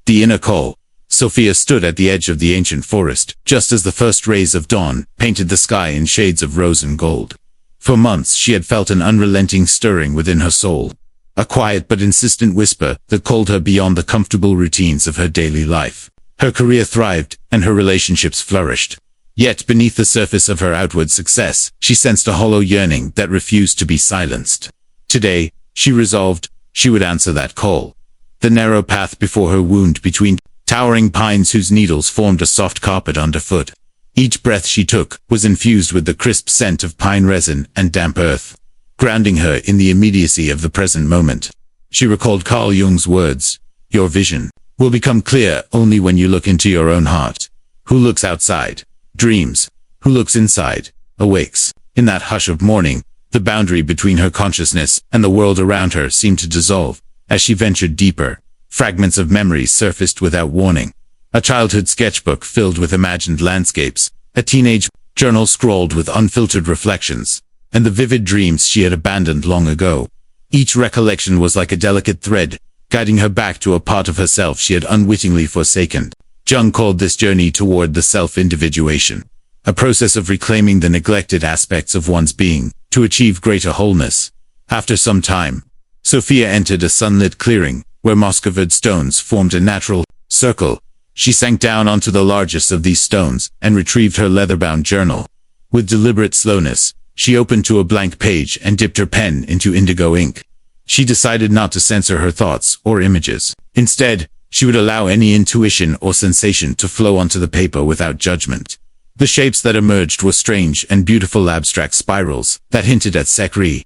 The inner call. Sophia stood at the edge of the ancient forest, just as the first rays of dawn painted the sky in shades of rose and gold. For months she had felt an unrelenting stirring within her soul, a quiet but insistent whisper that called her beyond the comfortable routines of her daily life. Her career thrived, and her relationships flourished. Yet beneath the surface of her outward success, she sensed a hollow yearning that refused to be silenced. Today, she resolved, she would answer that call. The narrow path before her wound between towering pines whose needles formed a soft carpet underfoot. Each breath she took was infused with the crisp scent of pine resin and damp earth, grounding her in the immediacy of the present moment. She recalled Carl Jung's words, "Your vision will become clear only when you look into your own heart. Who looks outside dreams. Who looks inside awakes." In that hush of morning, the boundary between her consciousness and the world around her seemed to dissolve. As she ventured deeper, fragments of memories surfaced without warning. A childhood sketchbook filled with imagined landscapes, a teenage journal scrawled with unfiltered reflections, and the vivid dreams she had abandoned long ago. Each recollection was like a delicate thread, guiding her back to a part of herself she had unwittingly forsaken. Jung called this journey toward the self-individuation, a process of reclaiming the neglected aspects of one's being to achieve greater wholeness. After some time, Sophia entered a sunlit clearing, where moss-covered stones formed a natural circle. She sank down onto the largest of these stones and retrieved her leather-bound journal. With deliberate slowness, she opened to a blank page and dipped her pen into indigo ink. She decided not to censor her thoughts or images. Instead, she would allow any intuition or sensation to flow onto the paper without judgment. The shapes that emerged were strange and beautiful abstract spirals that hinted at secret.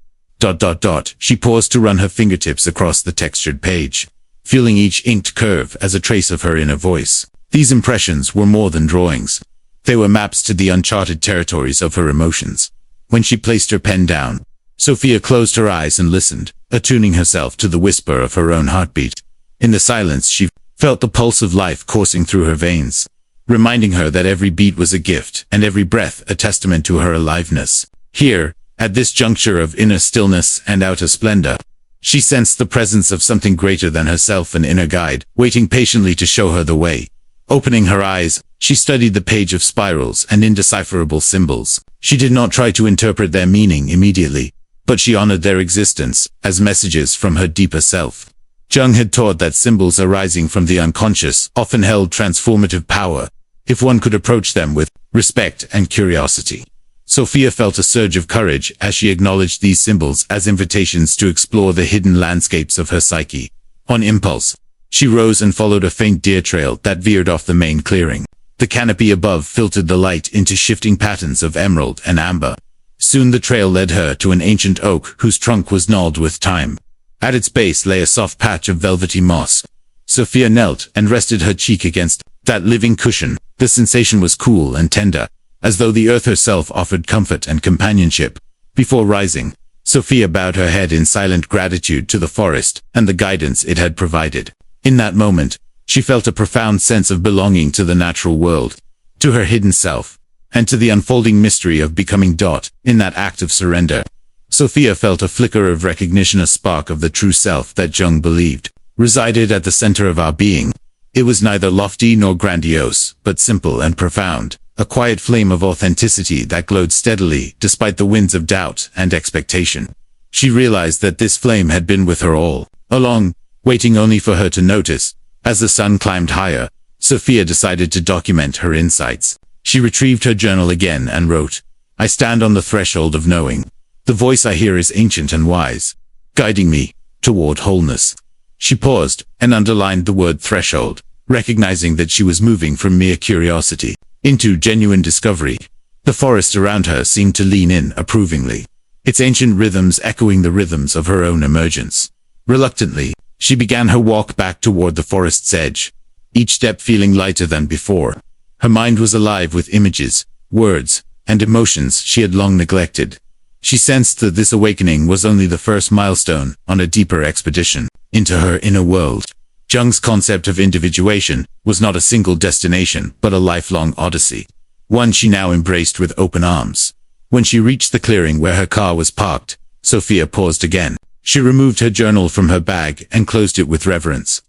She paused to run her fingertips across the textured page, feeling each inked curve as a trace of her inner voice. These impressions were more than drawings. They were maps to the uncharted territories of her emotions. When she placed her pen down, Sophia closed her eyes and listened, attuning herself to the whisper of her own heartbeat. In the silence, she felt the pulse of life coursing through her veins, reminding her that every beat was a gift and every breath a testament to her aliveness. Here, at this juncture of inner stillness and outer splendor, she sensed the presence of something greater than herself, an inner guide, waiting patiently to show her the way. Opening her eyes, she studied the page of spirals and indecipherable symbols. She did not try to interpret their meaning immediately, but she honored their existence as messages from her deeper self. Jung had taught that symbols arising from the unconscious often held transformative power, if one could approach them with respect and curiosity. Sophia felt a surge of courage as she acknowledged these symbols as invitations to explore the hidden landscapes of her psyche. On impulse, she rose and followed a faint deer trail that veered off the main clearing. The canopy above filtered the light into shifting patterns of emerald and amber. Soon the trail led her to an ancient oak whose trunk was gnawed with time. At its base lay a soft patch of velvety moss. Sophia knelt and rested her cheek against that living cushion. The sensation was cool and tender, as though the earth herself offered comfort and companionship. Before rising, Sophia bowed her head in silent gratitude to the forest and the guidance it had provided. In that moment, she felt a profound sense of belonging to the natural world, to her hidden self, and to the unfolding mystery of becoming. In that act of surrender, Sophia felt a flicker of recognition, a spark of the true self that Jung believed resided at the center of our being. It was neither lofty nor grandiose, but simple and profound. A quiet flame of authenticity that glowed steadily despite the winds of doubt and expectation. She realized that this flame had been with her all along, waiting only for her to notice. As the sun climbed higher, Sophia decided to document her insights. She retrieved her journal again and wrote, "I stand on the threshold of knowing. The voice I hear is ancient and wise, guiding me toward wholeness." She paused and underlined the word threshold, recognizing that she was moving from mere curiosity into genuine discovery. The forest around her seemed to lean in approvingly, its ancient rhythms echoing the rhythms of her own emergence. Reluctantly, she began her walk back toward the forest's edge, each step feeling lighter than before. Her mind was alive with images, words, and emotions she had long neglected. She sensed that this awakening was only the first milestone on a deeper expedition into her inner world. Jung's concept of individuation was not a single destination, but a lifelong odyssey, one she now embraced with open arms. When she reached the clearing where her car was parked, Sophia paused again. She removed her journal from her bag and closed it with reverence.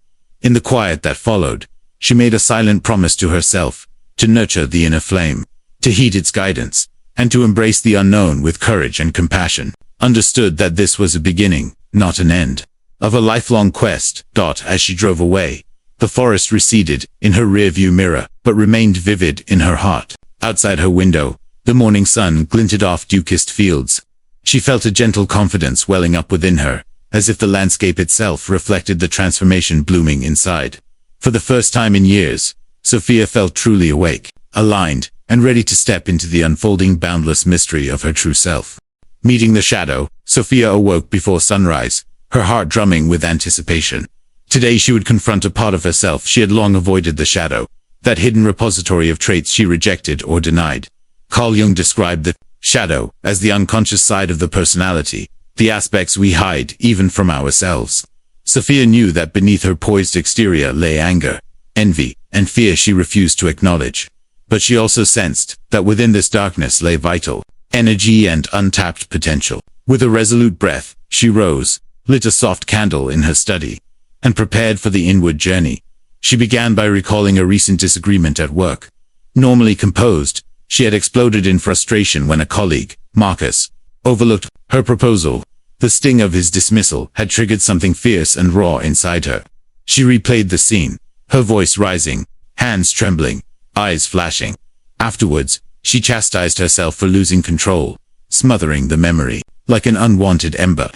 In the quiet that followed, she made a silent promise to herself to nurture the inner flame, to heed its guidance, and to embrace the unknown with courage and compassion. Understood that this was a beginning, not an end, of a lifelong quest. As she drove away, the forest receded in her rearview mirror, but remained vivid in her heart. Outside her window, the morning sun glinted off dew-kissed fields. She felt a gentle confidence welling up within her, as if the landscape itself reflected the transformation blooming inside. For the first time in years, Sophia felt truly awake, aligned, and ready to step into the unfolding boundless mystery of her true self. Meeting the shadow, Sophia awoke before sunrise, her heart drumming with anticipation. Today she would confront a part of herself she had long avoided, the shadow, that hidden repository of traits she rejected or denied. Carl Jung described the shadow as the unconscious side of the personality, the aspects we hide even from ourselves. Sophia knew that beneath her poised exterior lay anger, envy, and fear she refused to acknowledge. But she also sensed that within this darkness lay vital energy and untapped potential. With a resolute breath, she rose, lit a soft candle in her study, and prepared for the inward journey. She began by recalling a recent disagreement at work. Normally composed, she had exploded in frustration when a colleague, Marcus, overlooked her proposal. The sting of his dismissal had triggered something fierce and raw inside her. She replayed the scene, her voice rising, hands trembling, eyes flashing. Afterwards, she chastised herself for losing control, smothering the memory like an unwanted ember.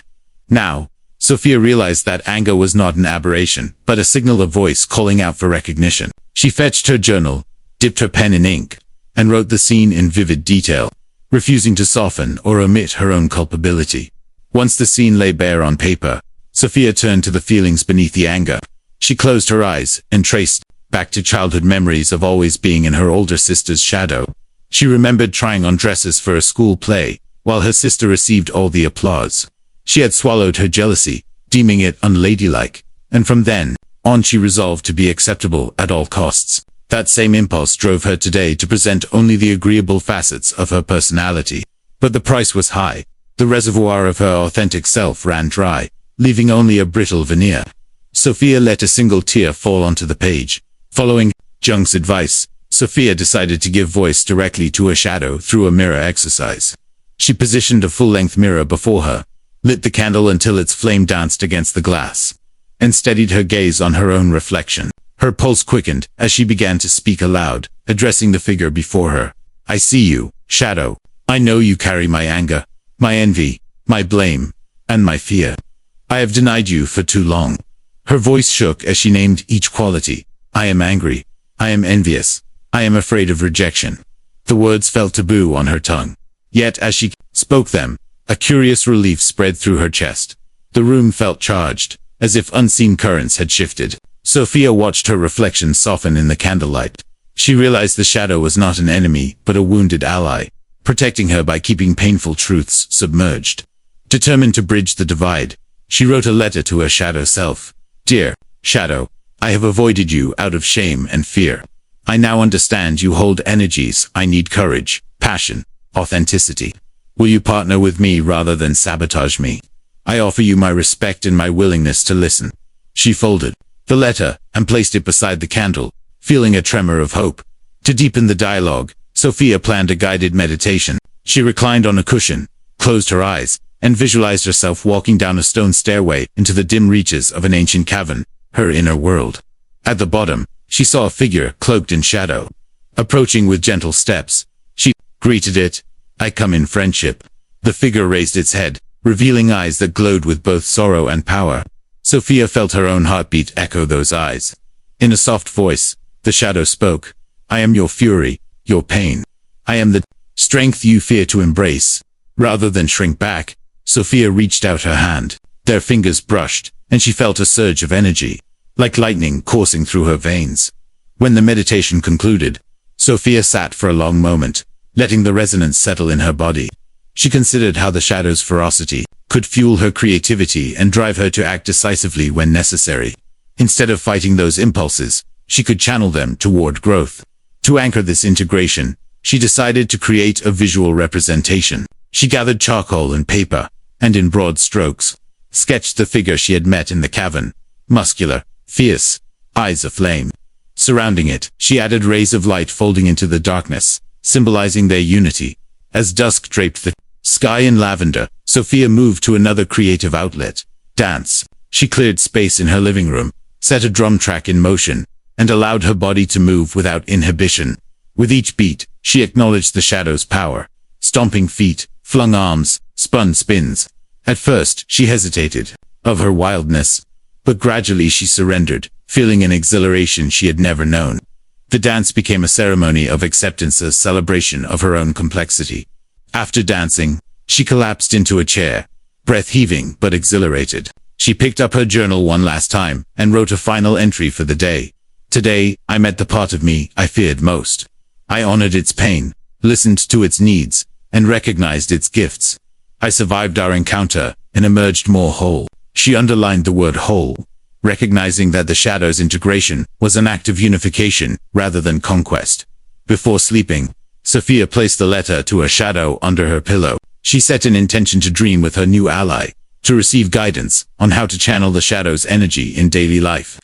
Now, Sophia realized that anger was not an aberration, but a signal, a voice calling out for recognition. She fetched her journal, dipped her pen in ink, and wrote the scene in vivid detail, refusing to soften or omit her own culpability. Once the scene lay bare on paper, Sophia turned to the feelings beneath the anger. She closed her eyes and traced back to childhood memories of always being in her older sister's shadow. She remembered trying on dresses for a school play, while her sister received all the applause. She had swallowed her jealousy, deeming it unladylike, and from then on she resolved to be acceptable at all costs. That same impulse drove her today to present only the agreeable facets of her personality. But the price was high. The reservoir of her authentic self ran dry, leaving only a brittle veneer. Sophia let a single tear fall onto the page. Following Jung's advice, Sophia decided to give voice directly to her shadow through a mirror exercise. She positioned a full-length mirror before her, lit the candle until its flame danced against the glass, and steadied her gaze on her own reflection. Her pulse quickened as she began to speak aloud, addressing the figure before her. I see you, shadow. I know you carry my anger, my envy, my blame, and my fear. I have denied you for too long. Her voice shook as she named each quality. I am angry. I am envious. I am afraid of rejection. The words felt taboo on her tongue. Yet as she spoke them, a curious relief spread through her chest. The room felt charged, as if unseen currents had shifted. Sophia watched her reflection soften in the candlelight. She realized the shadow was not an enemy, but a wounded ally, protecting her by keeping painful truths submerged. Determined to bridge the divide, she wrote a letter to her shadow self. Dear shadow, I have avoided you out of shame and fear. I now understand you hold energies I need: courage, passion, authenticity. Will you partner with me rather than sabotage me? I offer you my respect and my willingness to listen. She folded the letter and placed it beside the candle, feeling a tremor of hope. To deepen the dialogue, Sophia planned a guided meditation. She reclined on a cushion, closed her eyes, and visualized herself walking down a stone stairway into the dim reaches of an ancient cavern, her inner world. At the bottom, she saw a figure cloaked in shadow. Approaching with gentle steps, she greeted it. I come in friendship. The figure raised its head, revealing eyes that glowed with both sorrow and power. Sophia felt her own heartbeat echo those eyes. In a soft voice, the shadow spoke. I am your fury, your pain. I am the strength you fear to embrace. Rather than shrink back, Sophia reached out her hand. Their fingers brushed, and she felt a surge of energy, like lightning coursing through her veins. When the meditation concluded, Sophia sat for a long moment, letting the resonance settle in her body. She considered how the shadow's ferocity could fuel her creativity and drive her to act decisively when necessary. Instead of fighting those impulses, she could channel them toward growth. To anchor this integration, she decided to create a visual representation. She gathered charcoal and paper, and in broad strokes, sketched the figure she had met in the cavern. Muscular, fierce, eyes aflame. Surrounding it, she added rays of light folding into the darkness, symbolizing their unity. As dusk draped the sky in lavender, Sophia moved to another creative outlet: dance. She cleared space in her living room, set a drum track in motion, and allowed her body to move without inhibition. With each beat, she acknowledged the shadow's power. Stomping feet, flung arms, spun spins. At first, she hesitated of her wildness, but gradually she surrendered, feeling an exhilaration she had never known. The dance became a ceremony of acceptance, a celebration of her own complexity. After dancing, she collapsed into a chair, breath heaving but exhilarated. She picked up her journal one last time and wrote a final entry for the day. Today, I met the part of me I feared most. I honored its pain, listened to its needs, and recognized its gifts. I survived our encounter and emerged more whole. She underlined the word whole, recognizing that the shadow's integration was an act of unification rather than conquest. Before sleeping, Sophia placed the letter to her shadow under her pillow. She set an intention to dream with her new ally, to receive guidance on how to channel the shadow's energy in daily life.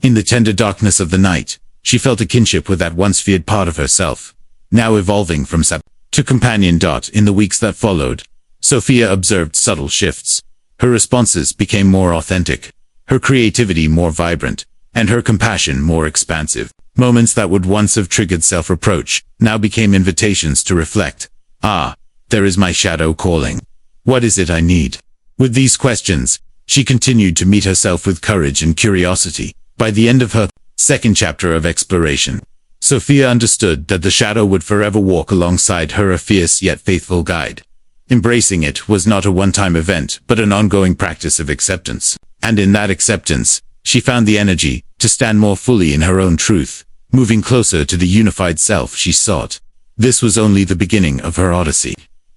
In the tender darkness of the night, she felt a kinship with that once feared part of herself, now evolving from sap to companion. In the weeks that followed, Sophia observed subtle shifts. Her responses became more authentic, her creativity more vibrant, and her compassion more expansive. Moments that would once have triggered self-reproach now became invitations to reflect. There is my shadow calling. What is it I need? With these questions, she continued to meet herself with courage and curiosity. By the end of her second chapter of exploration, Sophia understood that the shadow would forever walk alongside her, a fierce yet faithful guide. Embracing it was not a one-time event, but an ongoing practice of acceptance. And in that acceptance, she found the energy to stand more fully in her own truth, moving closer to the unified self she sought. This was only the beginning of her odyssey.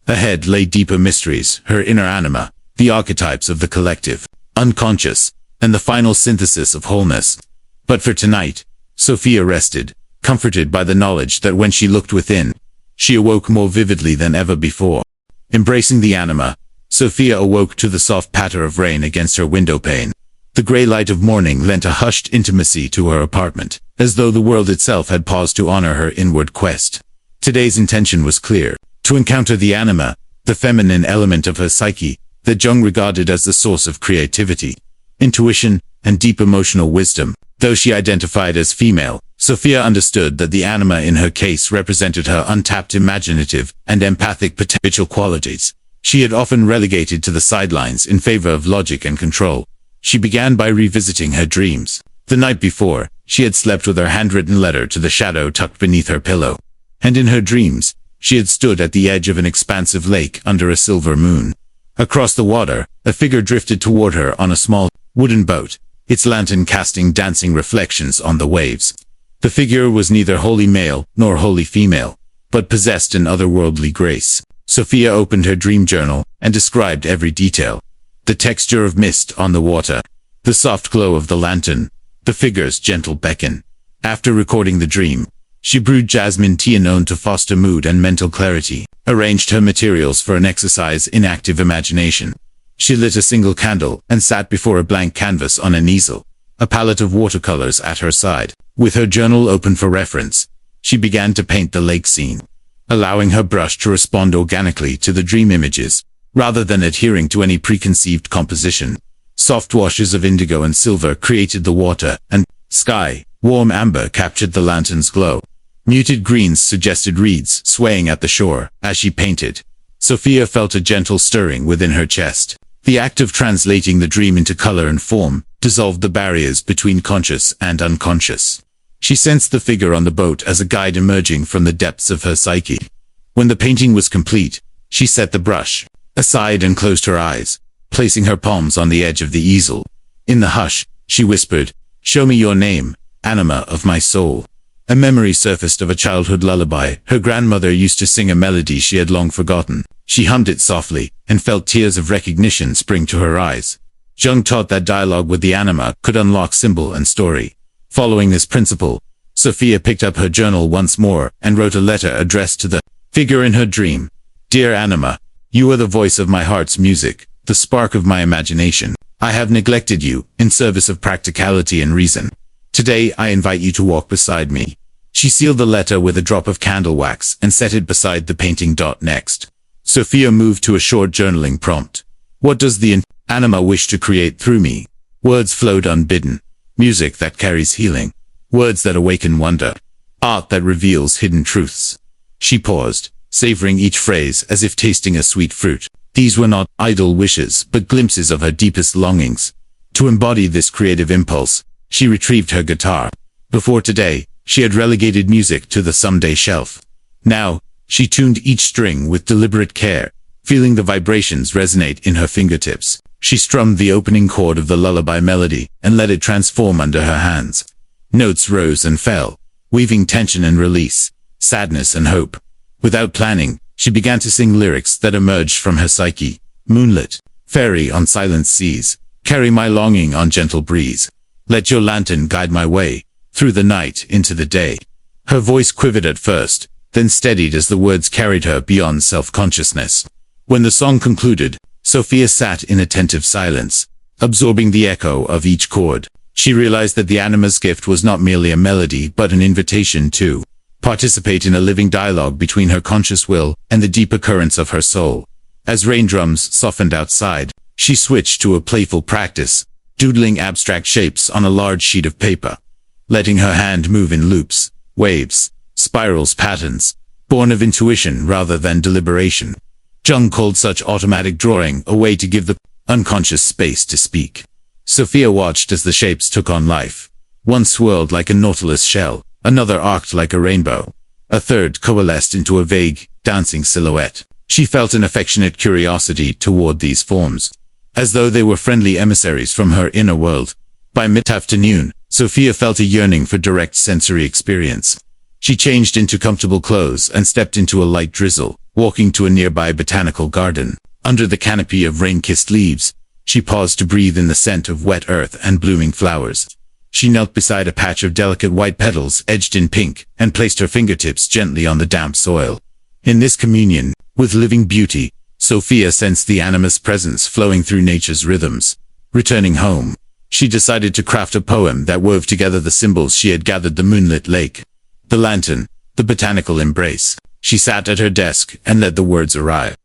Ahead lay deeper mysteries, her inner anima, the archetypes of the collective, unconscious, and the final synthesis of wholeness. But for tonight, Sophia rested, comforted by the knowledge that when she looked within, she awoke more vividly than ever before. Embracing the anima, Sophia awoke to the soft patter of rain against her window pane. The gray light of morning lent a hushed intimacy to her apartment, as though the world itself had paused to honor her inward quest. Today's intention was clear: to encounter the anima, the feminine element of her psyche, that Jung regarded as the source of creativity, intuition, and deep emotional wisdom. Though she identified as female, Sophia understood that the anima in her case represented her untapped imaginative and empathic potential qualities. She had often relegated to the sidelines in favor of logic and control. She began by revisiting her dreams. The night before, she had slept with her handwritten letter to the shadow tucked beneath her pillow. And in her dreams, she had stood at the edge of an expansive lake under a silver moon. Across the water, a figure drifted toward her on a small wooden boat, its lantern casting dancing reflections on the waves. The figure was neither wholly male nor wholly female, but possessed an otherworldly grace. Sophia opened her dream journal and described every detail: the texture of mist on the water, the soft glow of the lantern, the figure's gentle beckon. After recording the dream, she brewed jasmine tea known to foster mood and mental clarity, arranged her materials for an exercise in active imagination. She lit a single candle and sat before a blank canvas on an easel, a palette of watercolors at her side. With her journal open for reference, she began to paint the lake scene, allowing her brush to respond organically to the dream images, rather than adhering to any preconceived composition. Soft washes of indigo and silver created the water, and sky, warm amber captured the lantern's glow. Muted greens suggested reeds swaying at the shore. As she painted, Sophia felt a gentle stirring within her chest. The act of translating the dream into color and form dissolved the barriers between conscious and unconscious. She sensed the figure on the boat as a guide emerging from the depths of her psyche. When the painting was complete, she set the brush aside and closed her eyes, placing her palms on the edge of the easel. In the hush, she whispered, "Show me your name, anima of my soul." A memory surfaced of a childhood lullaby. Her grandmother used to sing a melody she had long forgotten. She hummed it softly, and felt tears of recognition spring to her eyes. Jung taught that dialogue with the anima could unlock symbol and story. Following this principle, Sophia picked up her journal once more and wrote a letter addressed to the figure in her dream. "Dear Anima, you are the voice of my heart's music, the spark of my imagination. I have neglected you, in service of practicality and reason. Today I invite you to walk beside me. She sealed the letter with a drop of candle wax and set it beside the painting. Next, Sophia moved to a short journaling prompt. What does the Anima wish to create through me? Words flowed unbidden. Music that carries healing. Words that awaken wonder. Art that reveals hidden truths. She paused, savoring each phrase as if tasting a sweet fruit. These were not idle wishes, but glimpses of her deepest longings. To embody this creative impulse, she retrieved her guitar. Before today, she had relegated music to the someday shelf. Now, she tuned each string with deliberate care, feeling the vibrations resonate in her fingertips. She strummed the opening chord of the lullaby melody and let it transform under her hands. Notes rose and fell, weaving tension and release, sadness and hope. Without planning, she began to sing lyrics that emerged from her psyche. Moonlit, fairy on silent seas, carry my longing on gentle breeze. Let your lantern guide my way, through the night into the day. Her voice quivered at first, then steadied as the words carried her beyond self-consciousness. When the song concluded, Sophia sat in attentive silence, absorbing the echo of each chord. She realized that the Anima's gift was not merely a melody but an invitation to participate in a living dialogue between her conscious will and the deeper currents of her soul. As raindrums softened outside, she switched to a playful practice, doodling abstract shapes on a large sheet of paper, letting her hand move in loops, waves, spirals, patterns, born of intuition rather than deliberation. Jung called such automatic drawing a way to give the unconscious space to speak. Sophia watched as the shapes took on life. One swirled like a nautilus shell, another arced like a rainbow, a third coalesced into a vague, dancing silhouette. She felt an affectionate curiosity toward these forms, as though they were friendly emissaries from her inner world. By mid-afternoon, Sophia felt a yearning for direct sensory experience. She changed into comfortable clothes and stepped into a light drizzle, walking to a nearby botanical garden. Under the canopy of rain-kissed leaves, she paused to breathe in the scent of wet earth and blooming flowers. She knelt beside a patch of delicate white petals edged in pink and placed her fingertips gently on the damp soil. In this communion with living beauty, Sophia sensed the Anima's presence flowing through nature's rhythms. Returning home, she decided to craft a poem that wove together the symbols she had gathered: the moonlit lake, the lantern, the botanical embrace. She sat at her desk and let the words arrive.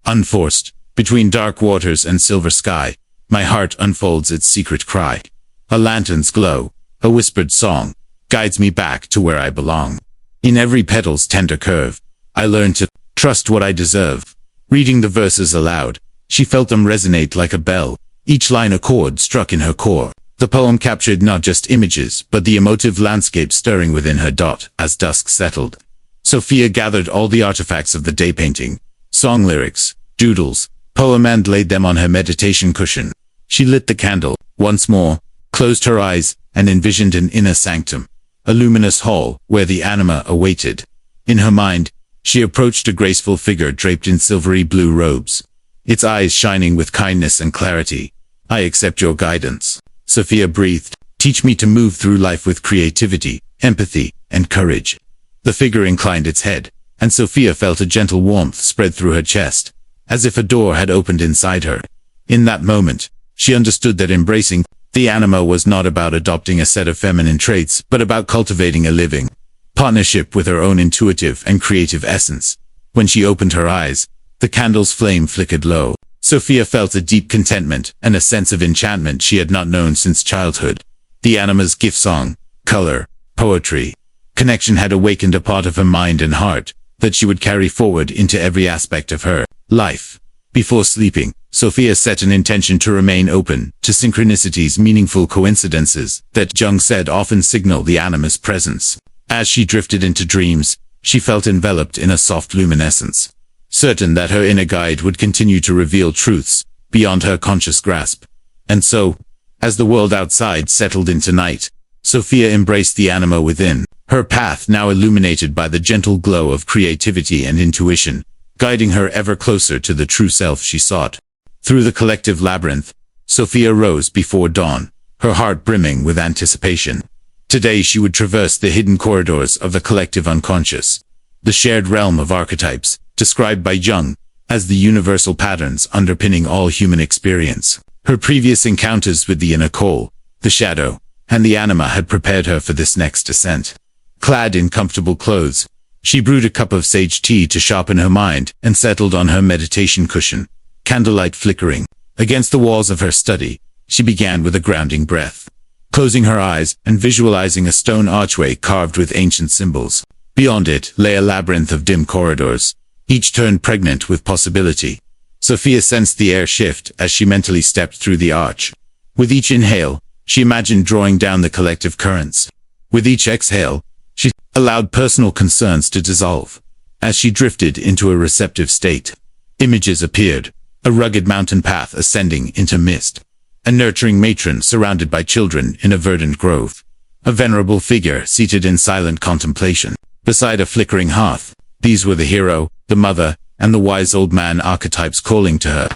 Unforced, between dark waters and silver sky, my heart unfolds its secret cry. A lantern's glow, a whispered song, guides me back to where I belong. In every petal's tender curve, I learn to trust what I deserve. Reading the verses aloud, she felt them resonate like a bell, each line a chord struck in her core. The poem captured not just images, but the emotive landscape stirring within her. As dusk settled, Sophia gathered all the artifacts of the day: painting, song lyrics, doodles, poem, and laid them on her meditation cushion. She lit the candle once more, closed her eyes, and envisioned an inner sanctum, a luminous hall where the Anima awaited. In her mind, she approached a graceful figure draped in silvery blue robes, its eyes shining with kindness and clarity. I accept your guidance, Sophia breathed. Teach me to move through life with creativity, empathy, and courage. The figure inclined its head, and Sophia felt a gentle warmth spread through her chest, as if a door had opened inside her. In that moment, she understood that embracing the Anima was not about adopting a set of feminine traits, but about cultivating a living partnership with her own intuitive and creative essence. When she opened her eyes, the candle's flame flickered low. Sophia felt a deep contentment and a sense of enchantment she had not known since childhood. The Anima's gift: song, color, poetry, connection had awakened a part of her mind and heart that she would carry forward into every aspect of her life. Before sleeping, Sophia set an intention to remain open to synchronicities, meaningful coincidences that Jung said often signal the Anima's presence. As she drifted into dreams, she felt enveloped in a soft luminescence, certain that her inner guide would continue to reveal truths beyond her conscious grasp. And so, as the world outside settled into night, Sophia embraced the Anima within, her path now illuminated by the gentle glow of creativity and intuition, guiding her ever closer to the true self she sought. Through the collective labyrinth, Sophia rose before dawn, her heart brimming with anticipation. Today she would traverse the hidden corridors of the collective unconscious, the shared realm of archetypes, described by Jung as the universal patterns underpinning all human experience. Her previous encounters with the inner call, the shadow, and the Anima had prepared her for this next ascent. Clad in comfortable clothes, she brewed a cup of sage tea to sharpen her mind and settled on her meditation cushion, candlelight flickering. Against the walls of her study, she began with a grounding breath, closing her eyes and visualizing a stone archway carved with ancient symbols. Beyond it lay a labyrinth of dim corridors, each turn pregnant with possibility. Sophia sensed the air shift as she mentally stepped through the arch. With each inhale, she imagined drawing down the collective currents. With each exhale, she allowed personal concerns to dissolve. As she drifted into a receptive state, images appeared, a rugged mountain path ascending into mist, a nurturing matron surrounded by children in a verdant grove, a venerable figure seated in silent contemplation. Beside a flickering hearth, these were the hero, the mother, and the wise old man archetypes calling to her.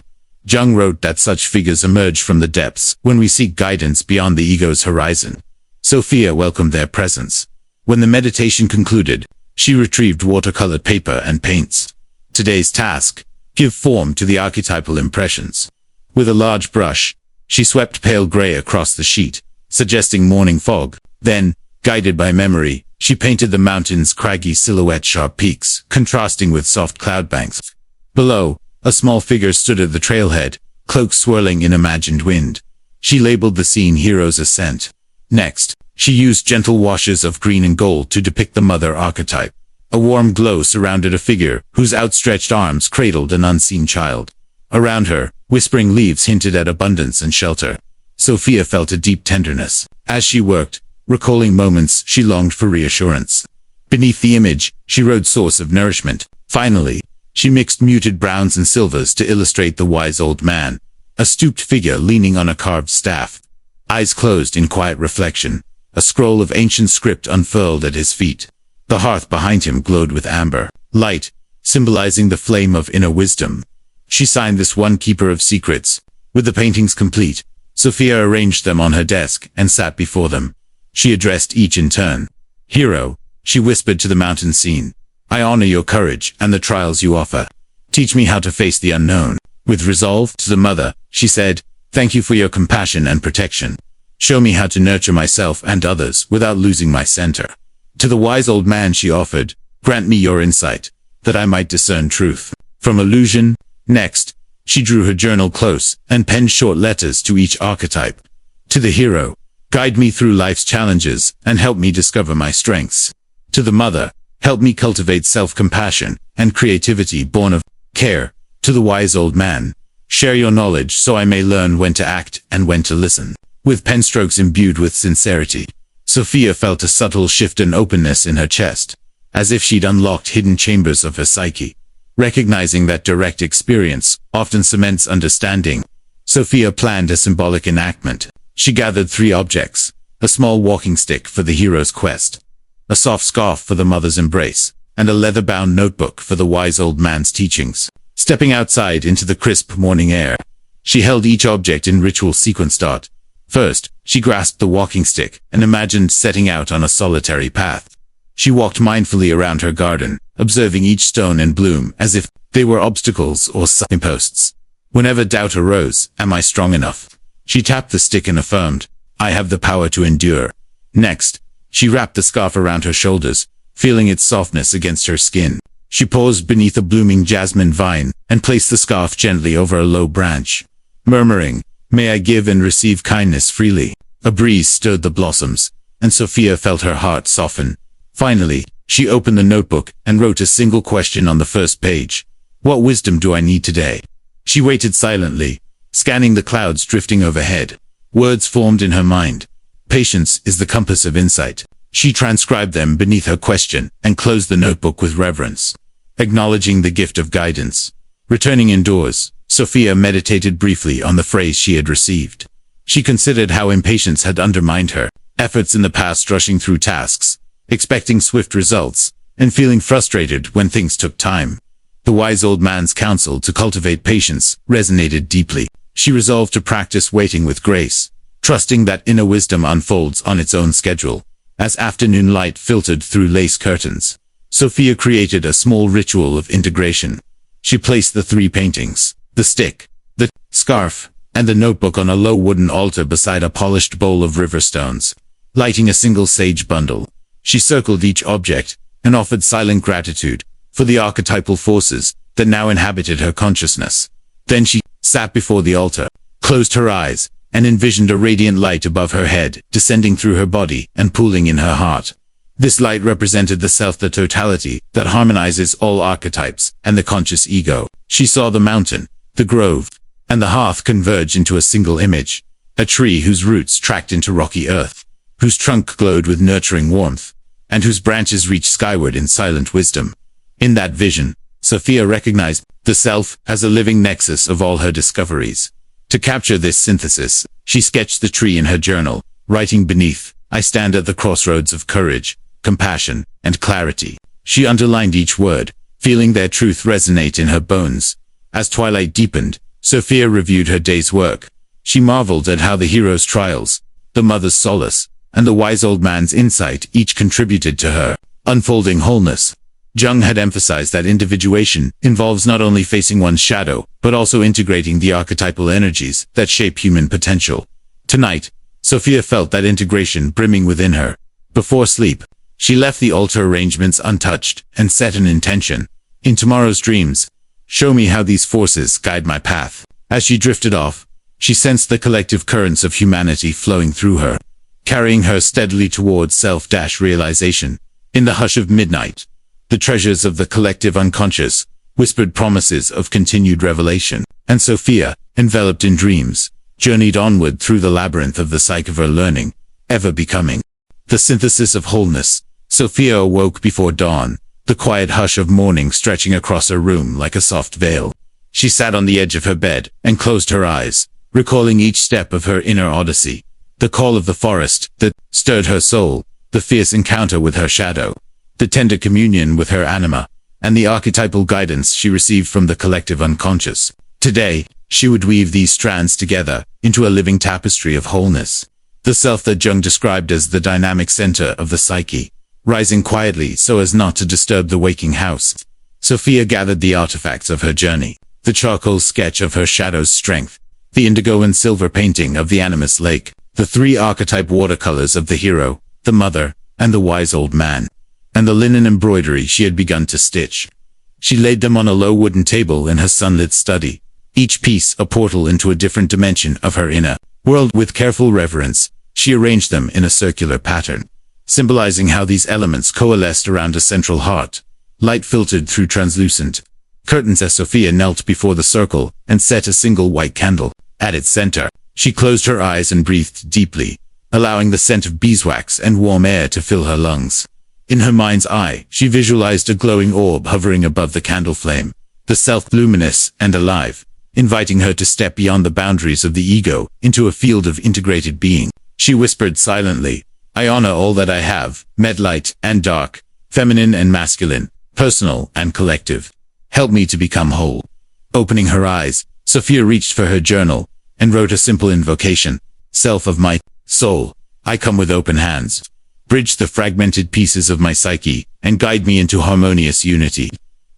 Jung wrote that such figures emerge from the depths when we seek guidance beyond the ego's horizon. Sophia welcomed their presence. When the meditation concluded, she retrieved watercolored paper and paints. Today's task: give form to the archetypal impressions. With a large brush, she swept pale gray across the sheet, suggesting morning fog. Then, guided by memory, she painted the mountain's craggy silhouette, sharp peaks, contrasting with soft cloud banks. Below, a small figure stood at the trailhead, cloak swirling in imagined wind. She labeled the scene Hero's Ascent. Next, she used gentle washes of green and gold to depict the mother archetype. A warm glow surrounded a figure whose outstretched arms cradled an unseen child. Around her, whispering leaves hinted at abundance and shelter. Sophia felt a deep tenderness. As she worked, recalling moments she longed for reassurance. Beneath the image, she wrote source of nourishment. Finally, she mixed muted browns and silvers to illustrate the wise old man, a stooped figure leaning on a carved staff, eyes closed in quiet reflection. A scroll of ancient script unfurled at his feet. The hearth behind him glowed with amber light, symbolizing the flame of inner wisdom. She signed this one keeper of secrets. With the paintings complete, Sophia arranged them on her desk and sat before them. She addressed each in turn. Hero, she whispered to the mountain scene, I honor your courage and the trials you offer. Teach me how to face the unknown. With resolve, to the mother, she said, thank you for your compassion and protection. Show me how to nurture myself and others without losing my center. To the wise old man she offered, grant me your insight, that I might discern truth from illusion. Next, she drew her journal close and penned short letters to each archetype. To the hero, guide me through life's challenges and help me discover my strengths. To the mother, help me cultivate self-compassion and creativity born of care. To the wise old man, share your knowledge so I may learn when to act and when to listen. With penstrokes imbued with sincerity, Sophia felt a subtle shift and openness in her chest, as if she'd unlocked hidden chambers of her psyche. Recognizing that direct experience often cements understanding, Sophia planned a symbolic enactment. She gathered 3 objects: a small walking stick for the hero's quest, a soft scarf for the mother's embrace, and a leather-bound notebook for the wise old man's teachings. Stepping outside into the crisp morning air, she held each object in ritual sequence. First, she grasped the walking stick and imagined setting out on a solitary path. She walked mindfully around her garden, observing each stone and bloom as if they were obstacles or signposts. Whenever doubt arose, am I strong enough? She tapped the stick and affirmed, I have the power to endure. Next, she wrapped the scarf around her shoulders, feeling its softness against her skin. She paused beneath a blooming jasmine vine and placed the scarf gently over a low branch, murmuring, may I give and receive kindness freely. A breeze stirred the blossoms, and Sophia felt her heart soften. Finally, she opened the notebook and wrote a single question on the first page. What wisdom do I need today? She waited silently, scanning the clouds drifting overhead. Words formed in her mind. Patience is the compass of insight. She transcribed them beneath her question and closed the notebook with reverence, acknowledging the gift of guidance. Returning indoors, Sophia meditated briefly on the phrase she had received. She considered how impatience had undermined her efforts in the past, rushing through tasks, expecting swift results, and feeling frustrated when things took time. The wise old man's counsel to cultivate patience resonated deeply. She resolved to practice waiting with grace, trusting that inner wisdom unfolds on its own schedule. As afternoon light filtered through lace curtains, Sophia created a small ritual of integration. She placed the 3 paintings, the stick, the scarf, and the notebook on a low wooden altar beside a polished bowl of river stones. lighting a single sage bundle. She circled each object and offered silent gratitude for the archetypal forces that now inhabited her consciousness. Then she sat before the altar, closed her eyes, and envisioned a radiant light above her head, descending through her body and pooling in her heart. This light represented the self, the totality that harmonizes all archetypes and the conscious ego. She saw the mountain, the grove, and the hearth converge into a single image. A tree whose roots tracked into rocky earth, whose trunk glowed with nurturing warmth, and whose branches reached skyward in silent wisdom. In that vision, Sophia recognized the self as a living nexus of all her discoveries. To capture this synthesis, she sketched the tree in her journal, writing beneath, "I stand at the crossroads of courage, compassion, and clarity." She underlined each word, feeling their truth resonate in her bones. As twilight deepened, Sophia reviewed her day's work. She marveled at how the hero's trials, the mother's solace, and the wise old man's insight each contributed to her unfolding wholeness. Jung had emphasized that individuation involves not only facing one's shadow, but also integrating the archetypal energies that shape human potential. Tonight, Sophia felt that integration brimming within her. Before sleep, she left the altar arrangements untouched and set an intention. In tomorrow's dreams, show me how these forces guide my path. As she drifted off, she sensed the collective currents of humanity flowing through her, carrying her steadily towards self-realization. In the hush of midnight, the treasures of the collective unconscious whispered promises of continued revelation, and Sophia, enveloped in dreams, journeyed onward through the labyrinth of the psyche of her learning, ever becoming. The synthesis of wholeness. Sophia awoke before dawn, the quiet hush of morning stretching across her room like a soft veil. She sat on the edge of her bed and closed her eyes, recalling each step of her inner odyssey. The call of the forest that stirred her soul, the fierce encounter with her shadow, the tender communion with her anima, and the archetypal guidance she received from the collective unconscious. Today, she would weave these strands together into a living tapestry of wholeness. The self that Jung described as the dynamic center of the psyche, rising quietly so as not to disturb the waking house. Sophia gathered the artifacts of her journey, the charcoal sketch of her shadow's strength, the indigo and silver painting of the animus lake, the 3 archetype watercolors of the hero, the mother, and the wise old man, and the linen embroidery she had begun to stitch. She laid them on a low wooden table in her sunlit study, each piece a portal into a different dimension of her inner world. With careful reverence, she arranged them in a circular pattern, symbolizing how these elements coalesced around a central heart. Light filtered through translucent curtains as Sophia knelt before the circle and set a single white candle. At its center, she closed her eyes and breathed deeply, allowing the scent of beeswax and warm air to fill her lungs. In her mind's eye, she visualized a glowing orb hovering above the candle flame, the self luminous and alive, inviting her to step beyond the boundaries of the ego into a field of integrated being. She whispered silently, "I honor all that I have, light and dark, feminine and masculine, personal and collective. Help me to become whole." Opening her eyes, Sophia reached for her journal and wrote a simple invocation. "Self of my soul, I come with open hands. Bridge the fragmented pieces of my psyche and guide me into harmonious unity."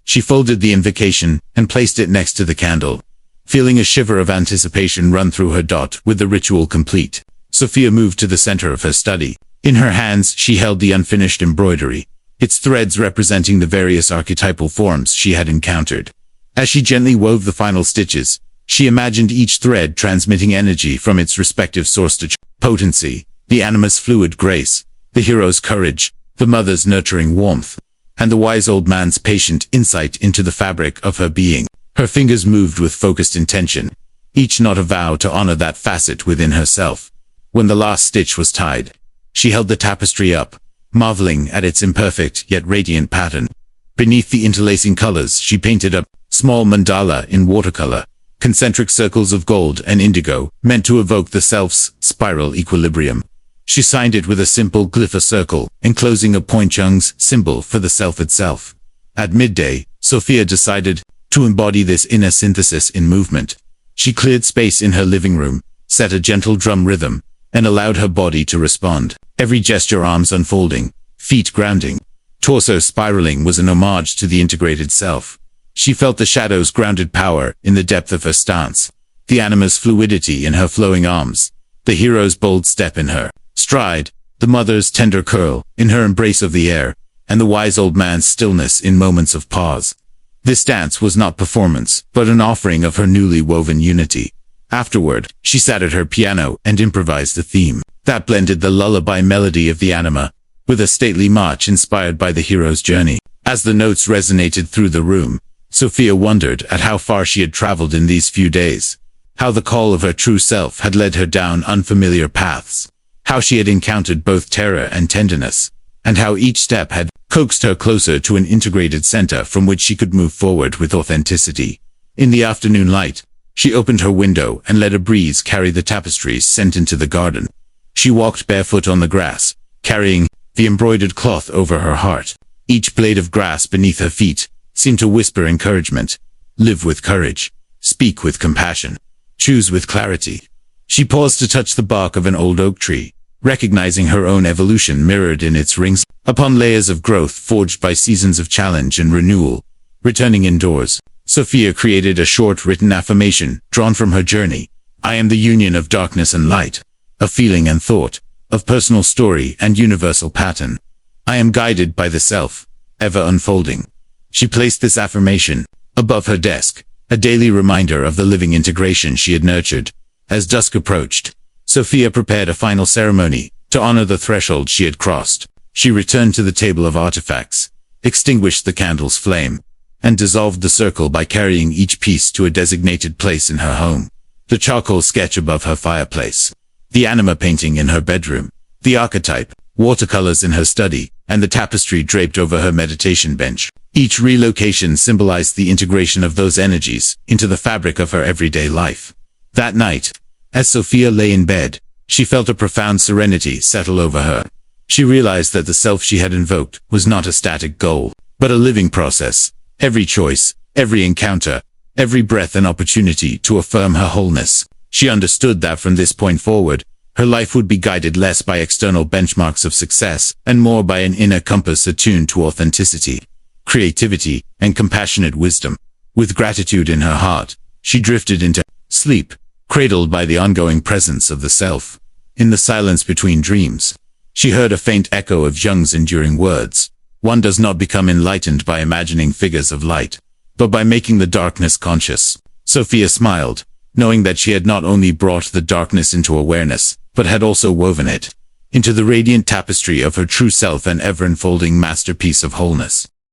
She folded the invocation and placed it next to the candle, feeling a shiver of anticipation run through her. With the ritual complete, Sophia moved to the center of her study. In her hands, she held the unfinished embroidery, its threads representing the various archetypal forms she had encountered. As she gently wove the final stitches, she imagined each thread transmitting energy from its respective source to potency, the anima's fluid grace, the hero's courage, the mother's nurturing warmth, and the wise old man's patient insight into the fabric of her being. Her fingers moved with focused intention, each knot a vow to honor that facet within herself. When the last stitch was tied, she held the tapestry up, marveling at its imperfect yet radiant pattern. Beneath the interlacing colors, she painted a small mandala in watercolor, concentric circles of gold and indigo, meant to evoke the self's spiral equilibrium. She signed it with a simple glyph, a circle, enclosing a point, Jung's symbol for the self itself. At midday, Sophia decided to embody this inner synthesis in movement. She cleared space in her living room, set a gentle drum rhythm, and allowed her body to respond. Every gesture, arms unfolding, feet grounding, torso spiraling, was an homage to the integrated self. She felt the shadow's grounded power in the depth of her stance, the anima's fluidity in her flowing arms, the hero's bold step in her stride, the mother's tender curl in her embrace of the air, and the wise old man's stillness in moments of pause. This dance was not performance, but an offering of her newly woven unity. Afterward, she sat at her piano and improvised a theme that blended the lullaby melody of the Anima with a stately march inspired by the hero's journey. As the notes resonated through the room, Sophia wondered at how far she had traveled in these few days, how the call of her true self had led her down unfamiliar paths, how she had encountered both terror and tenderness, and how each step had coaxed her closer to an integrated center from which she could move forward with authenticity. In the afternoon light, she opened her window and let a breeze carry the tapestries sent into the garden. She walked barefoot on the grass, carrying the embroidered cloth over her heart. Each blade of grass beneath her feet seemed to whisper encouragement. Live with courage. Speak with compassion. Choose with clarity. She paused to touch the bark of an old oak tree, recognizing her own evolution mirrored in its rings upon layers of growth forged by seasons of challenge and renewal. Returning indoors, Sophia created a short written affirmation drawn from her journey. I am the union of darkness and light, of feeling and thought, of personal story and universal pattern. I am guided by the self, ever unfolding. She placed this affirmation above her desk, a daily reminder of the living integration she had nurtured. As dusk approached, Sophia prepared a final ceremony to honor the threshold she had crossed. She returned to the table of artifacts, extinguished the candle's flame, and dissolved the circle by carrying each piece to a designated place in her home. The charcoal sketch above her fireplace, the Anima painting in her bedroom, the archetype, watercolors in her study, and the tapestry draped over her meditation bench. Each relocation symbolized the integration of those energies into the fabric of her everyday life. That night, as Sophia lay in bed, she felt a profound serenity settle over her. She realized that the self she had invoked was not a static goal, but a living process. Every choice, every encounter, every breath an opportunity to affirm her wholeness. She understood that from this point forward, her life would be guided less by external benchmarks of success and more by an inner compass attuned to authenticity, creativity, and compassionate wisdom. With gratitude in her heart, she drifted into sleep, cradled by the ongoing presence of the self. In the silence between dreams, she heard a faint echo of Jung's enduring words. One does not become enlightened by imagining figures of light, but by making the darkness conscious. Sophia smiled, knowing that she had not only brought the darkness into awareness, but had also woven it into the radiant tapestry of her true self, an ever-unfolding masterpiece of wholeness.